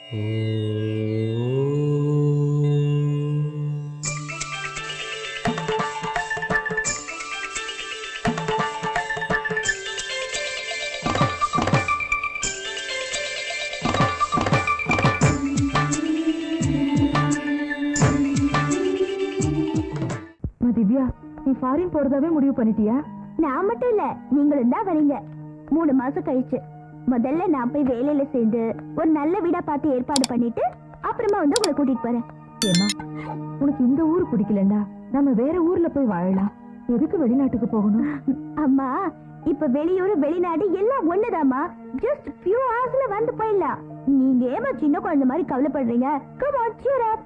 திவ்யா, நீ ஃபாரின் போறதாவே முடிவு பண்ணிட்டியா? நான் மட்டும் இல்ல, நீங்களும் தான் வரீங்க. 3 மாசம் கழிச்சு. முதல்ல நான் போய் வேலையில சேர்ந்து ஒரு நல்ல வீடா பார்த்து ஏற்பாடு பண்ணிட்டு அப்புறமா வந்து உங்களை கூட்டிட்டு போறேன். ஏமா, உனக்கு இந்த ஊர் பிடிக்கலண்டா நம்ம வேற ஊர்ல போய் வாழலாம். எதுக்கு வெளிநாட்டுக்கு போகணும்? அம்மா, இப்ப வெளியூர் வெளிநாடு எல்லாம் ஒண்ணுதாம்மா. ஜஸ்ட் few hoursல வந்து போயிடலாம். நீங்க ஏமா சின்ன குழந்தை மாதிரி கவலைப்படுறீங்க? Come on, cheer up.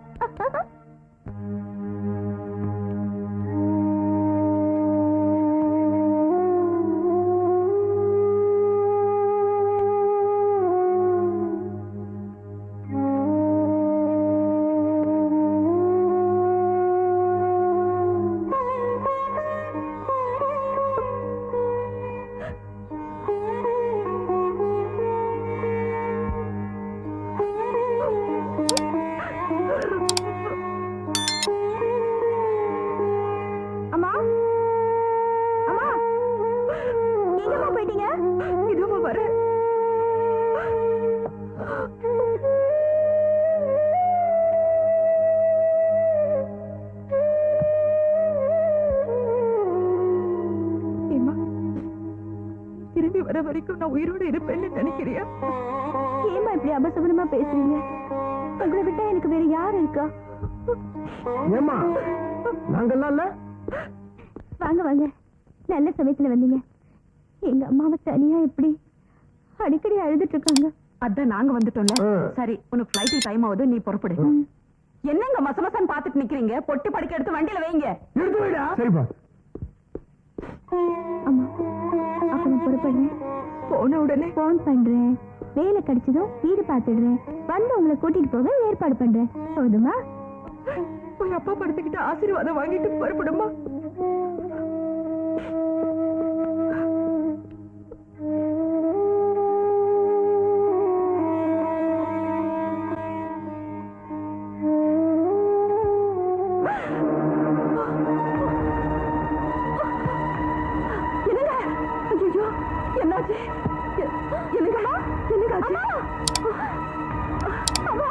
வர வரைக்கும் நான் உயிரோடு இருப்பேன்னு நினைக்கிறியா? ஏமா இப்படி அபசகுனமா பேசுறீங்க? உங்களை விட்டா எனக்கு வேற யார் இருக்கா? ஏமா நாங்கெல்லாம் இல்ல. வாங்க வாங்க, நல்ல சமயத்துல வந்தீங்க. எங்க அம்மாவை தனியா எப்படி அடிக்கடி அழுதுட்டு இருக்காங்க. அதான் நாங்க வந்துட்டோம்ல. சரி, உனக்கு ஃளைட் டைம் ஆகுது, நீ புறப்படு. என்னங்க மசமசன் பாத்துட்டு நிக்கிறீங்க? பொட்டி படுக்க எடுத்து வண்டியில வைங்க. எடுத்து வைடா. சரிப்பா. அம்மா, அப்புறம் புறப்படுறேன். போன உடனே போன் பண்றேன். வேலை கிடைச்சதும் வீடு பாத்துடுறேன். வந்து உங்களை கூட்டிட்டு போக ஏற்பாடு பண்றேன். போதுமா? உங்க அப்பா படுத்துக்கிட்டு ஆசீர்வாதம் வாங்கிட்டு புறப்படுமா? என்னாச்சு? என்னங்கம்மா? என்னங்காச்சு? அம்மா, அம்மா,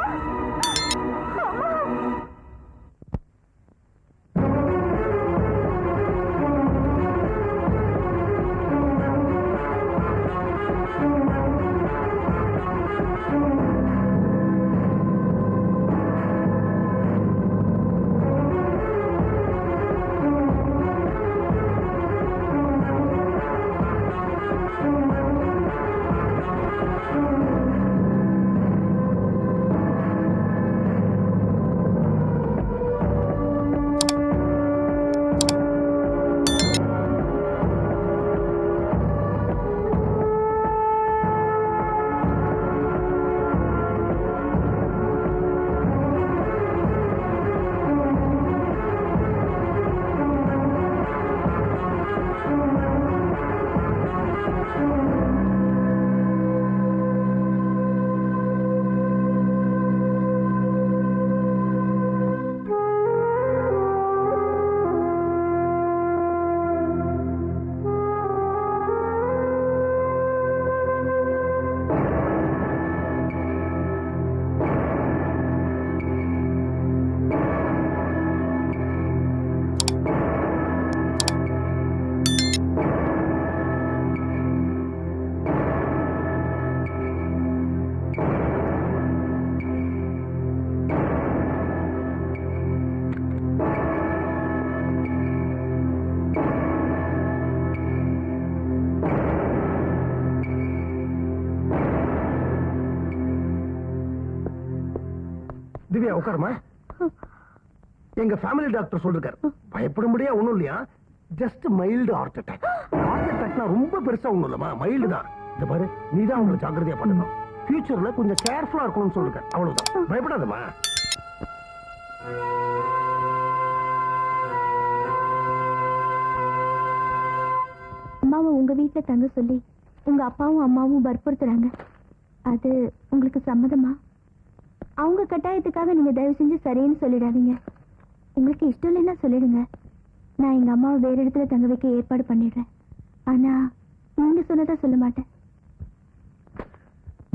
திவ்யா உட்காருமா. எங்க ஃபேமிலி டாக்டர் சொல்லிருக்காரு, பயப்படும்படியா ஒண்ணும் இல்லையா, just mild heart attack. Heart அட்டாக்னா ரொம்ப பெருசா ஒண்ணும் இல்லமா, மைல்டு தான். இந்த பாரு, நீதான் அவங்களை ஜாக்கிரதையா பண்ணணும். ஃபியூச்சர்ல கொஞ்சம் கேர்ஃபுல்லா இருக்கணும்னு சொல்லிருக்காரு, அவ்வளவுதான். பயப்படாதமா. அம்மாவை உங்க வீட்டுல தங்க சொல்லி உங்க அப்பாவும் அம்மாவும் வற்புறுத்துறாங்க. அது உங்களுக்கு சம்மதமா? அவங்க கட்டாயத்துக்காக நீங்க தயவு செஞ்சு சரின்னு சொல்லிடாதீங்க. உங்களுக்கு இஷ்டம் இல்லைன்னா சொல்லிடுங்க. நான் எங்க அம்மாவை வேற இடத்துல தங்க வைக்க ஏற்பாடு பண்ணிடுறேன். ஆனா நீங்க சொன்னதா சொல்ல மாட்டேன்.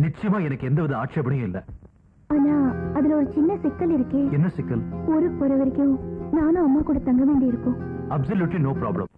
நிச்சயமா எனக்கு எந்தவித ஆட்சேபனையும் இல்ல. ஆனா அதுல ஒரு சின்ன சிக்கல் இருக்கே. என்ன சிக்கல்? ஊருக்கு போற வரைக்கும் நானும் அம்மா கூட தங்க வேண்டி இருக்கும். Absolutely no problem.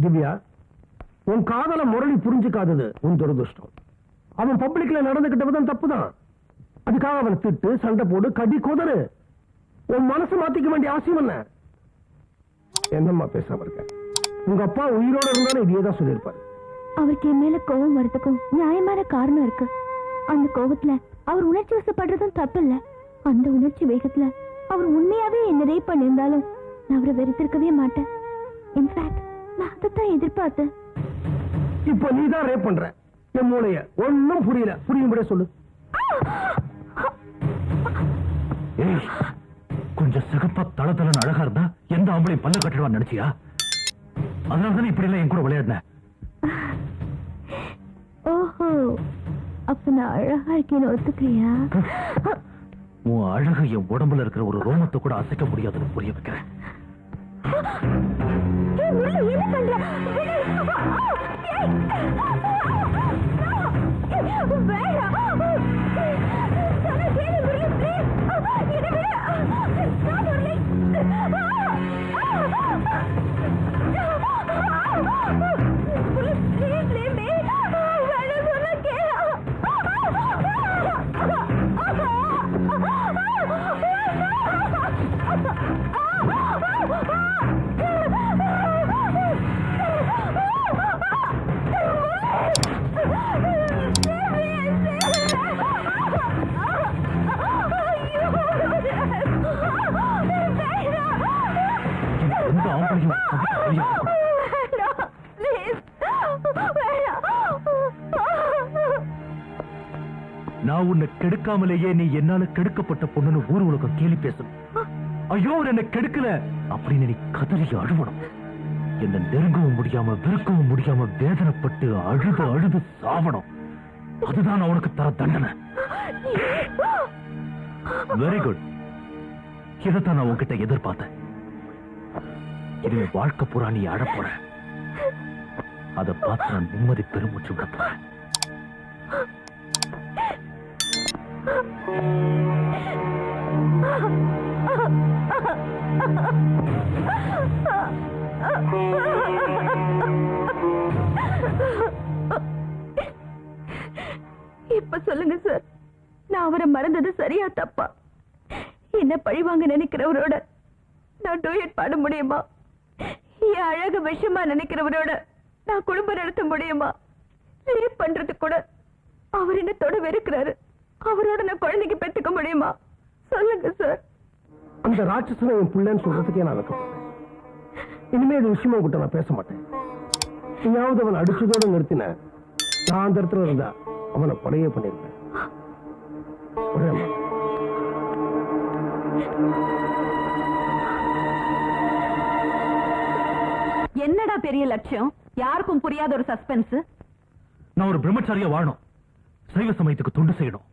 திவ்யா, உன் காதல முரளி புரிஞ்சுக்காதது உன் துரதிருஷ்டம். அவன் பப்ளிக்ல நடந்துகிட்ட விதம் தப்புதான். அதுக்காக அவன் திட்டு, சண்டை போடு, கடி கொதறு. உன் மனசு மாத்திக்க வேண்டிய அவசியம் என்ன? என்னம்மா பேசாம இருக்க? உங்க அப்பா உயிரோட இருந்தாலும் இதையே தான் சொல்லியிருப்பாரு. அவருக்கு என் மேல கோபம் வரதுக்கும் நியாயமான காரணம் இருக்கு. அந்த கோபத்துல அவர் உணர்ச்சி வசப்படுறதும் தப்பு இல்ல. அந்த உணர்ச்சி வேகத்துல அவர் உண்மையாவே என்ன ரேப் பண்ணியிருந்தாலும் நான் அவரை வெறுத்திருக்கவே மாட்டேன். இன்ஃபேக்ட் நான் அதைத்தான் எதிர்பார்த்தேன். இப்ப நீ தான் ரேப் பண்ற. என் மூளைய ஒன்னும் புரியல. புரியும்படியே சொல்லு. கொஞ்சம் சிகப்பா தளதளன்னு அழகா இருந்தா எந்த ஆம்பளை பல்ல கட்டிடுவான்னு நினைச்சியா? அதனாலதான் இப்படி எல்லாம் என் கூட விளையாடின. ஓஹோ, அப்ப நான் அழகா இருக்கேன்னு ஒத்துக்கிறியா? உன் அழகு என் உடம்புல இருக்கிற ஒரு ரோமத்தை கூட அசைக்க முடியாதுன்னு புரிய வைக்கிறேன். என்ன பண்ற? நான் உன்னை கெடுக்காமலேயே நீ என்னால கெடுக்கப்பட்ட பொண்ணுன்னு ஊர் உலகம் கேலி பேசணும். ஐயோ என்ன கெடுக்கல அப்படின்னு நீ கதறி அழுவணும். என்ன நெருங்கவும் முடியாம வெறுக்கவும் முடியாம வேதனைப்பட்டு அழுது அழுது சாவணும். அதுதான் அவனுக்கு தர தண்டனை. Very good. இதைத்தான் நான் உன்கிட்ட எதிர்பார்த்தேன். இதுவே வாழ்க்கை பூரா நீ அழப்போற. அதை பார்த்து நான் நிம்மதி பெருமூச்சு விட போறேன். இப்ப சொல்லுங்க சார், நான் அவரை மறந்தது சரியா தப்பா? என்ன பழிவாங்க நினைக்கிறவரோட நான் டூயட் பாட முடியுமா? என் அழகு விஷயமா நினைக்கிறவரோட நான் குடும்பம் நடத்த முடியுமா? ரேப் பண்றது கூட அவர் என்ன தொட வெறுக்கிறாரு. அவரோட நான் குழந்தைக்கு பெற்றுக்க முடியுமா? சொல்லுங்க சார். அந்த ராட்சசனை என் பிள்ளைன்னு சொல்றதுக்கே நான் வைக்கப்பட்டேன். இனிமே இது விஷயமா கிட்ட நான் பேச மாட்டேன். நீயாவது அவன் அடிச்சதோடு நிறுத்தின, நான் அந்த இடத்துல இருந்தா அவனை கொலையே பண்ணிருப்பேன். என்னடா பெரிய லட்சியம்? யாருக்கும் புரியாத ஒரு சஸ்பென்ஸ். நான் ஒரு பிரம்மச்சாரியா வாழணும். சைவ சமயத்துக்கு தொண்டு செய்யணும்.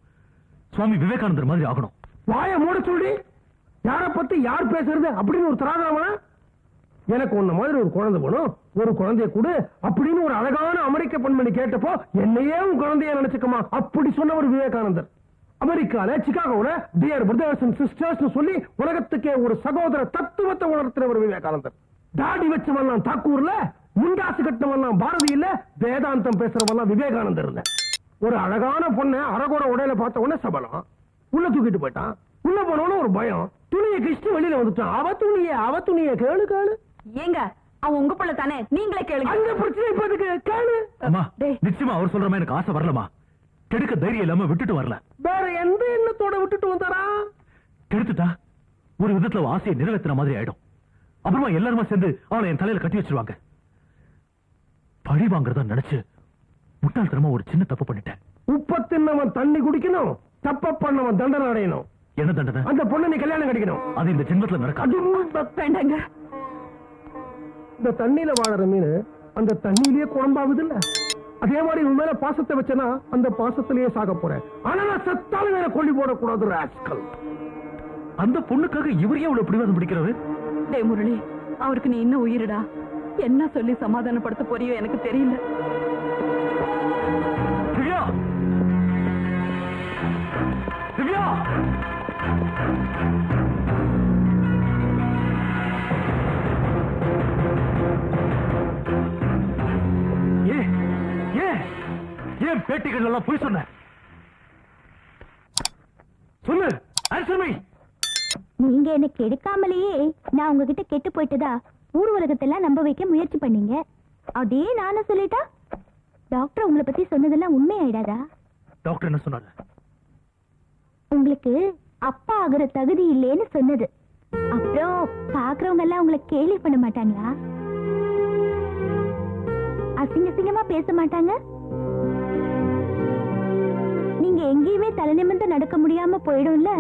சுவாமி விவேகானந்தர் மாதிரி ஆகணும். வாய மூட சொல்லி யார பத்தி யார் பேசுறது அப்படின்னு ஒரு தராதரமா? எனக்கு உன்ன மாதிரி ஒரு குழந்தை வேணும், ஒரு குழந்தைய கூட அப்படின்னு ஒரு அழகான அமெரிக்க பெண்மணி கேட்டப்போ என்னையே உன் குழந்தைய நினைச்சுக்கமா அப்படி சொன்னவர் விவேகானந்தர். அமெரிக்கால சிகாகோல டியர் பிரதர்ஸ் அண்ட் சிஸ்டர்ஸ் சொல்லி உலகத்துக்கே ஒரு சகோதர தத்துவத்தை உணர்த்தினவர் விவேகானந்தர். தாடி வச்சவெல்லாம் தாக்கூர்ல, முண்டாசு கட்டினவெல்லாம் பாரதியில, வேதாந்தம் பேசுறவெல்லாம் விவேகானந்தர் இல்ல. ஒரு அழகான பொண்ணை அரகுற உடையில பார்த்த உடனே சபலம் உள்ள தூக்கிட்டு போயிட்டான். உள்ள போனவன ஒரு பயம், துணியை கிழிச்சு வெளியில வந்துட்டான். அவ துணிய கேளு கேளு. ஏங்க அவன் உங்க பிள்ளை தானே, நீங்களே கேளுங்க. அந்த பிரச்சனை இப்ப எதுக்கு? கேளு. அம்மா நிச்சயமா அவர் சொல்ற மாதிரி எனக்கு ஆசை வரலமா. கெடுக்க தைரியம் இல்லாம விட்டுட்டு வரல. வேற எந்த எண்ணத்தோட விட்டுட்டு வந்தாரா? கெடுத்துட்டா ஒரு விதத்துல ஆசையை நிறைவேற்றுற மாதிரி ஆயிடும். அப்புறமா எல்லாருமா சேர்ந்து அவளை என் தலையில கட்டி வச்சிருவாங்க. பழி வாங்குறதா நினைச்சு முட்டாள்தனமா ஒரு சின்ன தப்பு பண்ணிட்டேன். உப்ப தின்னவன் தண்ணி குடிக்கணும், தப்ப பண்ணவன் தண்டனை அடையணும். என்ன தண்டனை? அந்த பொண்ணை நீ கல்யாணம் கட்டிக்கணும். அது இந்த ஜென்மத்துல நடக்காது. வேண்டாங்க. இந்த தண்ணியில வாழற மீன் அந்த தண்ணியிலேயே குழம்பாகுது இல்ல, அதே மாதிரி உன் மேல பாசத்தை வச்சனா அந்த பாசத்திலேயே சாக போறேன். ஆனா நான் செத்தாலும் வேற கொல்லி போடக்கூடாது ராஸ்கல். அந்த பொண்ணுக்காக இவரையே அவ்வளவு பிடிவாதம் பிடிக்கிறது? டேய் முரளி, அவருக்கு நீ இன்னும் உயிரிடா. என்ன சொல்லி சமாதானப்படுத்த போறியோ எனக்கு தெரியல. திவ்யா, திவ்யா, ஏன் பேட்டிகள் எல்லாம் போய் சொன்ன? சொல்லு, ஆன்சர் மீ. நீங்க என்ன கெடுக்காமலேயே நான் உங்ககிட்ட கெட்டு போயிட்டதா ஊர் உலகத்தெல்லாம் நம்ப வைக்க முயற்சி பண்ணீங்க. அதே நானும் சொல்லிட்டா டாக்டர் உங்களை பத்தி சொன்னதெல்லாம் உண்மை ஆயிடாதா? டாக்டர் என்ன சொன்னாரு? உங்களுக்கு அப்பா ஆகுற தகுதி இல்லைன்னு சொன்னது. அப்புறம் பாக்குறவங்க எல்லாம் உங்களை கேலி பண்ண மாட்டாங்களா? அசிங்கமா பேச மாட்டாங்க? நீங்க எங்கேயுமே தலை நிமிர்ந்து நடக்க முடியாம போயிடும்ல.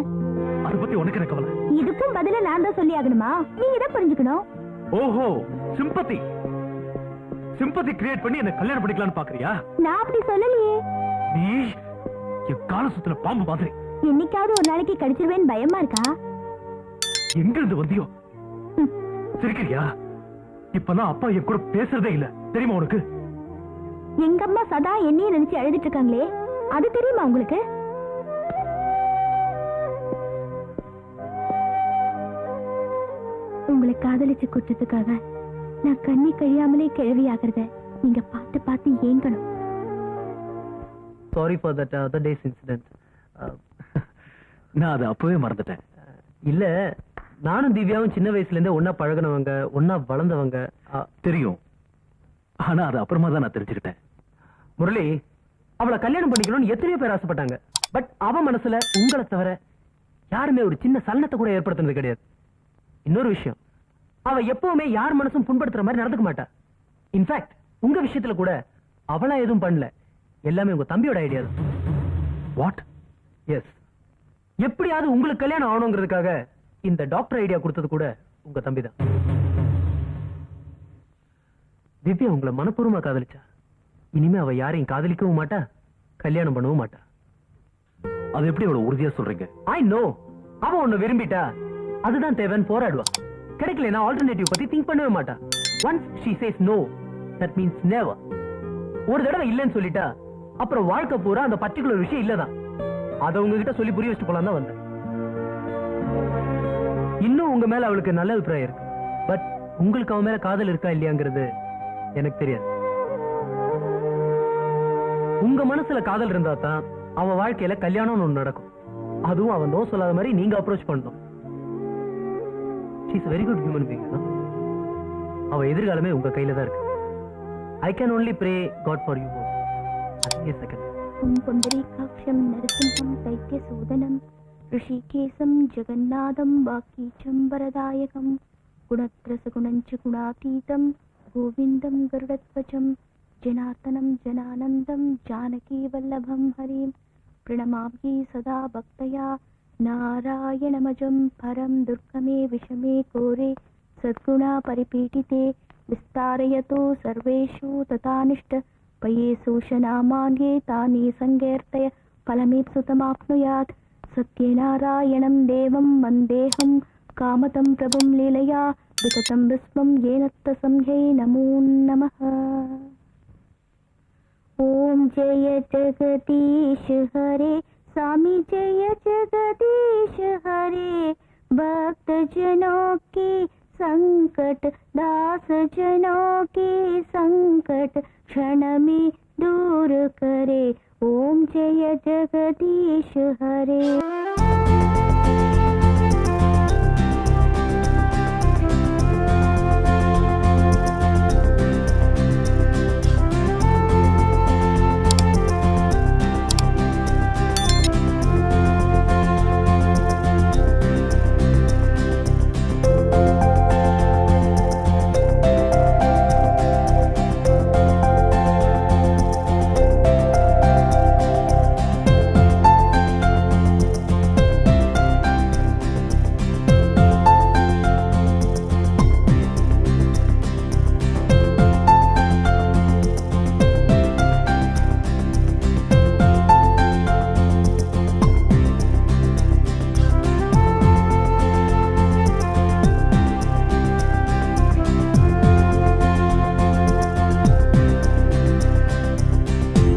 அதை பத்தி உனக்கு என்ன கவலை? இதுக்கும் பதில நான் தான் சொல்லி ஆகணுமா? நீங்க தான் புரிஞ்சுக்கணும். ஓஹோ, சிம்பத்தி கிரியேட் பண்ணி என்ன கல்யாணம் பண்ணிக்கலாம்னு பாக்குறியா? நான் அப்படி சொல்லலையே. நீ என் கால சுத்துல பாம்பு மாதிரி. என்னைக்காவது ஒரு நாளைக்கு கடிச்சிருவேன்னு பயமா இருக்கா? எங்க இருந்து வந்தியோ? சிரிக்கிறியா? இப்பதான் அப்பா என் கூட பேசுறதே இல்ல, தெரியுமா உனக்கு? எங்க அம்மா சதா என்னைய நினைச்சு அழுதுட்டு இருக்காங்களே, அது தெரியுமா உங்களுக்கு? உங்களை காதலிச்சு குற்றத்துக்காக நான் கண்ணி கழியாமலே கிழவி ஆகிறத நீங்க பார்த்து பார்த்து ஏங்கணும். Sorry for that other day's incident. நான் அதை அப்பவே மறந்துட்டேன். இல்ல, நானும் திவ்யாவும் சின்ன வயசுல இருந்தே ஒன்னா பழகுனவங்க, ஒன்னா வளர்ந்தவங்க. தெரியும், ஆனா அது அப்புறமா தான் நான் தெரிஞ்சுக்கிட்டேன். முரளி, அவளை கல்யாணம் பண்ணிக்கணும்னு எத்தனையோ பேர் ஆசைப்பட்டாங்க. பட் அவ மனசுல உங்களை தவிர யாருமே ஒரு சின்ன சலனத்தை கூட ஏற்படுத்தினது கிடையாது. இன்னொரு விஷயம், அவ எப்பவுமே யார் மனசும் புண்படுத்துற மாதிரி நடந்துக்க மாட்டா. இன்ஃபேக்ட் உங்க விஷயத்துல கூட அவளா எதுவும் பண்ணல, எல்லாமே உங்க தம்பியோட ஐடியா தான். வாட்? எஸ், எப்படியாவது உங்களுக்கு கல்யாணம் ஆகணுங்கிறதுக்காக இந்த டாக்டர் ஐடியா கொடுத்தது கூட உங்க தம்பி தான். திவ்யா உங்களை மனப்பூர்வமா காதலிச்சா. இனிமே அவ யாரையும் காதலிக்கவும் மாட்டா, கல்யாணம் பண்ணவும் மாட்டா. அது எப்படி அவ்வளவு உறுதியா சொல்றீங்க? I know. அவ ஒண்ணு விரும்பிட்டா அதுதான் தேவைன்னு போராடுவா. கிடைக்கலனா ஆல்டர்னேட்டிவ் பத்தி திங்க் பண்ணவே மாட்டா. Once she says no, that means never. ஒரு தடவை இல்லன்னு சொல்லிட்டா அப்புறம் வாழ்க்கை பூரா அந்த பர்టిక్యులர் விஷயம் இல்லதான். அத உங்ககிட்ட சொல்லி புரிய வச்சுட்டு போலாம் தான் வந்தேன். இன்னும் உங்க மேல அவளுக்கு நல்ல அபிப்பிராயம் இருக்கு. பட் உங்களுக்கு அவன் மேல காதல் இருக்கா இல்லையாங்கிறது எனக்கு தெரியாது. உங்க மனசுல காதல் இருந்தா தான் அவன் வாழ்க்கையில கல்யாணம் ஒண்ணு நடக்கும். அதுவும் அவன் நோ சொல்லாத மாதிரி நீங்க அப்ரோச் பண்ணணும். She is a very good human being. அவ எதிர்காலமே உங்க கையில தான் இருக்கு. I can only pray God for you. A second. पुंडरीकाक्षं नरसिंहं दैत्यसूदनं ऋषिकेशं जगन्नाथं वाकीचं वरदायकं गुणत्रसगुणं च गुणातीतं गोविन्दं गरुडध्वजं जनार्दनं जनानन्दं जानकीवल्लभं हरिं प्रणमामि सदा भक्तया नारायणमजं परं दुर्गमे विषमे घोरे सद्गुणा परिपीडिते विस्तारयतो सर्वेषु तथानिष्ठ पये शोषनामान्ये तानि सङ्कीर्तय फलमीप्सुतमाप्नुयात् सत्यनारायणं देवं वन्देऽहं कामतं प्रभुं लीलया विततं विस्मं येन तस्मै नमो नमः। ॐ जय जगदीश हरे स्वामी जय जगदीश हरे भक्तजनों की संकट दास जनों के संकट क्षण में दूर करे ओम जय जगदीश हरे।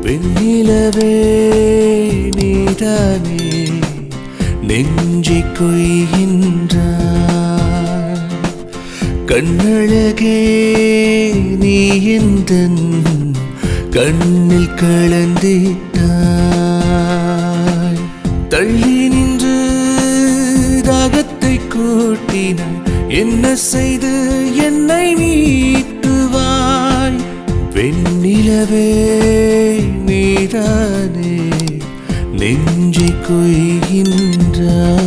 வெண்ணிலவே நீதானே நெஞ்சை கொய்கின்றாய், கண்ணழகே நீ எந்தன் கண்ணில் கலந்திட்டாய். தள்ளி நின்று தாகத்தை கூட்டினாய், என்ன செய்து என்னை மீட்டுவாய். வெண்ணிலவே நீதானே நெஞ்சை கொய்கின்றாய்.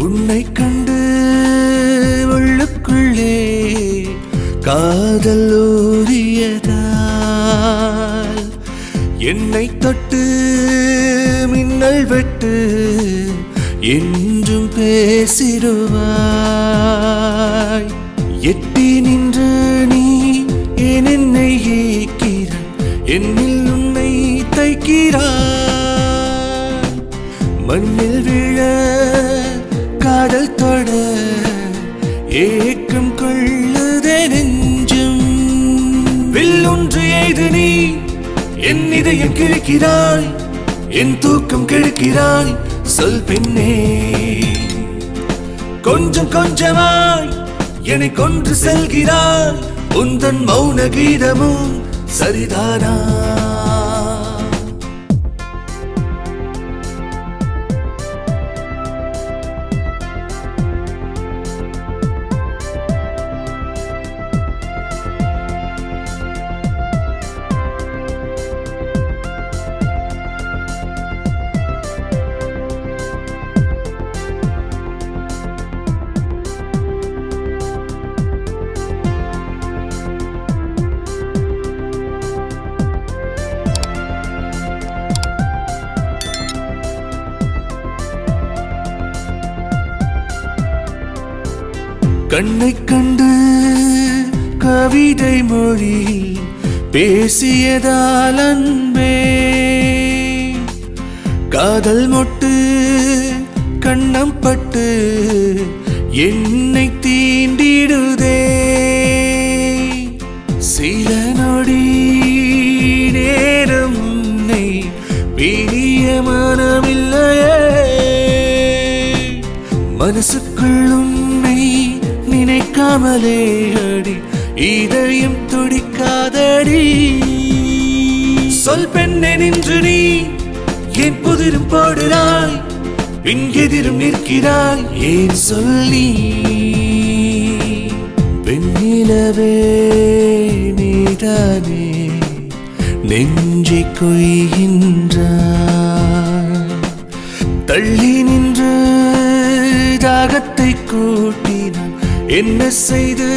உன்னை கண்டு உள்ளுக்குள்ளே காதல் ஊறியதால் என்னை தொட்டு மின்னல் வெட்டு என்றும் பேசிடுவாய். எட்டி நின்று நீ ஏன் என்னை ஏக்கிறாய், என்னில் உன்னை தைக்கிறாய். மண்ணில் விழ காதல் தொட ஏக்கம் கொள்ளுதே நெஞ்சம். வில்லொன்று எய்து நீ என் இதயம் கிழக்கிறாய், என் தூக்கம் கெடுக்கிறாய். சொல் பெண்ணே, கொஞ்சம் கொஞ்சமாய் என்னை கொன்று செல்கிறாய். உந்தன் மௌன கீதமும் சரிதானா? கண்ணை கண்டு கவிதை மொழி பேசியதால் அன்பே, காதல் மொட்டு கண்ணம் பட்டு என்னை தீண்டிடுதே. சில நொடி நேரம் உன்னை பிரிய மனமில்லையே, மனசுக்குள் உன்னை நினைக்காமலே அடி இதயம் துடிக்காதடி. சொல் பெண்ணே நின்று நீ என் புதிரும் போடுறாய், பின் எதிரும் நிற்கிறாய் ஏன் சொல்லி. வெண்ணிலவே நீதானே நெஞ்சை கொய்கின்றாய், தள்ளி நின்று தாகத்தை கூட்டினாய். என்ன செய்து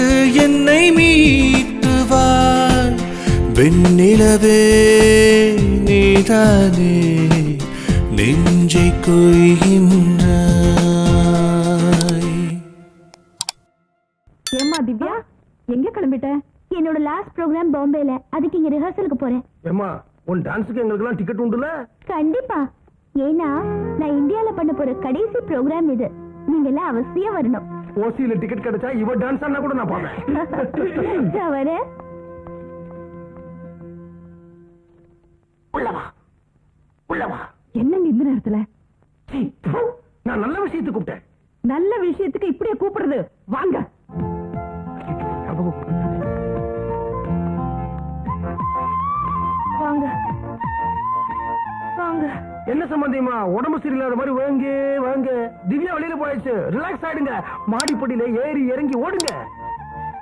என்னை மீட்டுவாய். வெண்ணிலவே நீதானே நெஞ்சை கொய்கின்றாய். ஏம்மா திவ்யா எங்க கிளம்பிட்ட? என்னோட லாஸ்ட் ப்ரோக்ராம் பாம்பேல, அதுக்கு இங்க ரிஹர்சலுக்கு போறேன். ஏமா உன் டான்ஸுக்கு எங்களுக்கெல்லாம் டிக்கெட் உண்டுல? கண்டிப்பா. ஏன்னா நான் இந்தியால பண்ண போற கடைசி ப்ரோக்ராம் இது. நீங்க எல்லாம் அவசியம் வரணும். ஓசியில டிக்கெட் கிடைச்சா இவ டான்ஸ் ஆனா கூட நான் பாப்பேன். நான் வரேன். உள்ளவா உள்ளவா. என்னங்க இந்த நேரத்துல? சீ, ப்பு. நான் நல்ல விஷயத்துக்கு கூப்பிட்டேன். நல்ல விஷயத்துக்கு இப்படியே கூப்பிடுறது? வாங்க. வாங்க வாங்க. என்ன சம்பந்தியமா உடம்பு சரியில்லாத மாதிரி வாங்க. திவ்யா வெளியில போயிடுச்சு. ரிலாக்ஸ் ஆயிடுங்க. மாடிப்படியில ஏறி இறங்கி ஓடுங்க.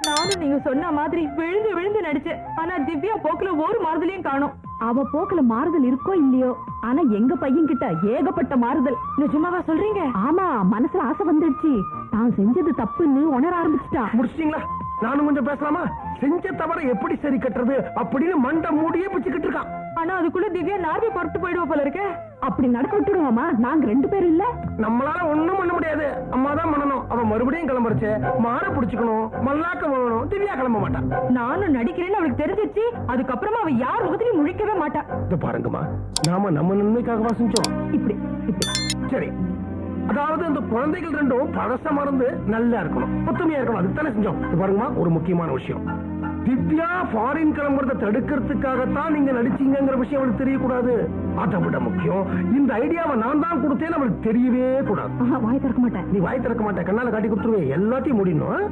நானும் நீங்க சொன்ன மாதிரி விழுந்து விழுந்து நடிச்சேன். ஆனா திவ்யா போக்குல ஒரு மாறுதலையும் காணோம். அவ போக்குல மாறுதல் இருக்கோ இல்லையோ, ஆனா எங்க பையன் கிட்ட ஏகப்பட்ட மாறுதல். நிஜமாவா சொல்றீங்க? ஆமா, மனசுல ஆசை வந்துடுச்சு. தான் செஞ்சது தப்புன்னு உணர ஆரம்பிச்சுட்டா. முடிச்சிட்டீங்களா? நானும் கொஞ்சம் பேசலாமா? செஞ்ச தவிர எப்படி சரி கட்டுறது அப்படின்னு மண்டை மூடியே பிச்சுக்கிட்டு இருக்கான். ஆனா அதுக்குள்ள திவ்யா நார்வே பொறுத்து போயிடுவா போல இருக்க. அப்படி நடக்க விட்டுடுவோமா? நாங்க 2 பேரும் இல்ல. நம்மளால ஒண்ணும் பண்ண முடியாது. அம்மா தான் பண்ணணும். அவன் மறுபடியும் கிளம்புறச்சு. மாற புடிச்சுக்கணும், மல்லாக்க பண்ணணும். திவ்யா கிளம்ப மாட்டான். நானும் நடிக்கிறேன்னு அவளுக்கு தெரிஞ்சிச்சு. அதுக்கப்புறமா அவ யார் முகத்திலையும் முழிக்கவே மாட்டா. இது பாருங்கம்மா, நாம நம்ம நன்மைக்காகவா செஞ்சோம். இப்படி சரி, அதாவது அந்த குழந்தைகள் ரெண்டும் பழச மறந்து நல்லா இருக்கணும், ஒத்துமையா இருக்கணும். அதுக்கு தானே செஞ்சோம். இது பாருங்கம்மா, ஒரு முக்கியமான விஷயம். திவ்யா ஃபாரின் கிளம்புறத தடுக்கிறதுக்காகத்தான் நீங்க நடிச்சீங்கிற விஷயம் அவளுக்கு தெரியக்கூடாது. அதை விட முக்கியம், இந்த ஐடியாவை நான் தான் கொடுத்தேன்னு அவளுக்கு தெரியவே கூடாது. வாய் திறக்க மாட்டேன். நீ வாய் திறக்க மாட்டேன், கண்ணால காட்டி கொடுத்துருவே. எல்லாத்தையும் முடியணும்.